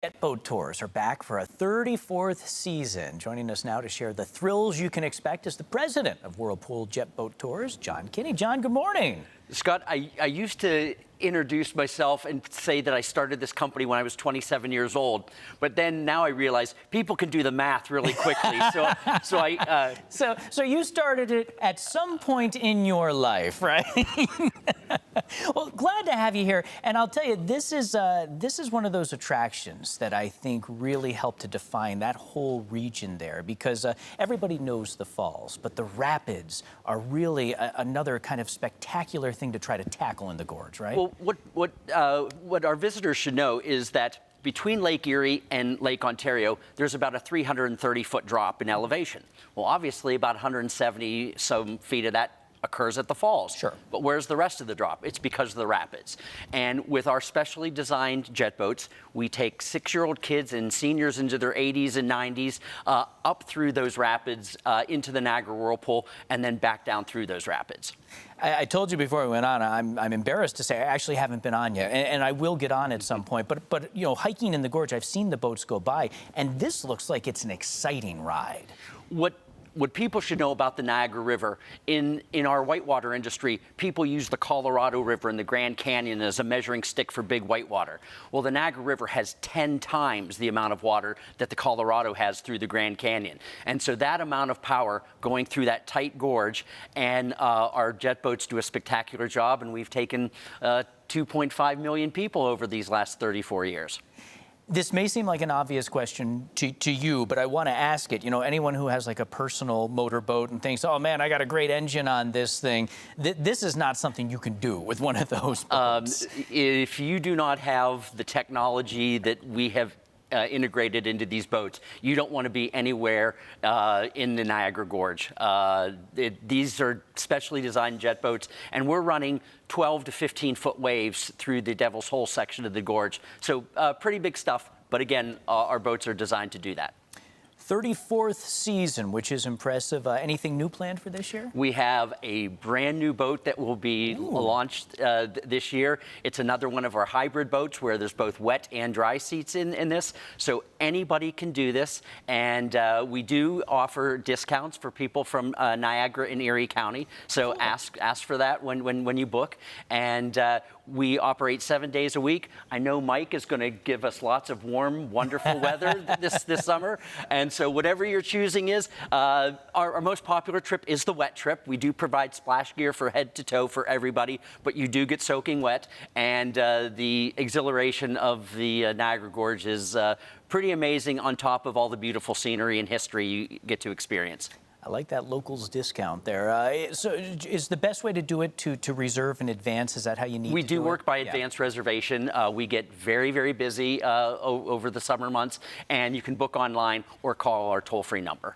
Jet boat tours are back for a 34th season. Joining us now to share the thrills you can expect is the president of Whirlpool Jet Boat Tours, John Kinney. John, good morning. Scott, I used to introduce myself and say that I started this company when I was 27 years old, but then now I realize people can do the math really quickly. So you started it at some point in your life, right? Well, glad to have you here. And I'll tell you, this is one of those attractions that I think really helped to define that whole region there, because everybody knows the falls, but the rapids are really another kind of spectacular thing to try to tackle in the gorge, right? Well, what our visitors should know is that between Lake Erie and Lake Ontario, there's about a 330-foot drop in elevation. Well, obviously, about 170 some feet of that occurs at the falls. Sure. But where's the rest of the drop? It's because of the rapids. And with our specially designed jet boats, we take 6-year-old kids and seniors into their 80s and 90s up through those rapids into the Niagara Whirlpool and then back down through those rapids. I told you before we went on, I'm embarrassed to say I actually haven't been on yet, and I will get on at some point. But you know, hiking in the gorge, I've seen the boats go by, and this looks like it's an exciting ride. What people should know about the Niagara River, in our whitewater industry, people use the Colorado River and the Grand Canyon as a measuring stick for big whitewater. Well, the Niagara River has 10 times the amount of water that the Colorado has through the Grand Canyon. And so that amount of power going through that tight gorge, and our jet boats do a spectacular job, and we've taken 2.5 million people over these last 34 years. This may seem like an obvious question to you, but I want to ask it. You know, anyone who has like a personal motorboat and thinks, oh man, I got a great engine on this thing, this is not something you can do with one of those boats. If you do not have the technology that we have integrated into these boats, you don't want to be anywhere in the Niagara Gorge. These are specially designed jet boats, and we're running 12 to 15-foot waves through the Devil's Hole section of the gorge. So pretty big stuff, but again, our boats are designed to do that. 34th season, which is impressive. Anything new planned for this year? We have a brand new boat that will be launched this year. It's another one of our hybrid boats where there's both wet and dry seats in this. So anybody can do this. And we do offer discounts for people from Niagara and Erie County. So ask for that when you book. And we operate 7 days a week. I know Mike is going to give us lots of warm, wonderful weather this summer. And so whatever your choosing is, our most popular trip is the wet trip. We do provide splash gear for head to toe for everybody, but you do get soaking wet. And the exhilaration of the Niagara Gorge is pretty amazing, on top of all the beautiful scenery and history you get to experience. I like that locals discount there. So is the best way to do it to reserve in advance? Is that how you need to do it? We do work by advance reservation. We get very, very busy over the summer months, and you can book online or call our toll-free number.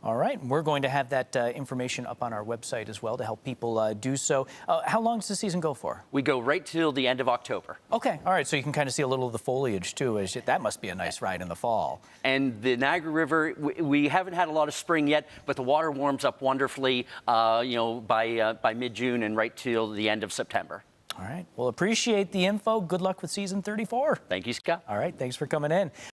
All right. We're going to have that information up on our website as well to help people do so. How long does the season go for? We go right till the end of October. Okay. All right. So you can kind of see a little of the foliage, too. That must be a nice ride in the fall. And the Niagara River, we haven't had a lot of spring yet, but the water warms up wonderfully, you know, by mid-June and right till the end of September. All right. Well, appreciate the info. Good luck with season 34. Thank you, Scott. All right. Thanks for coming in.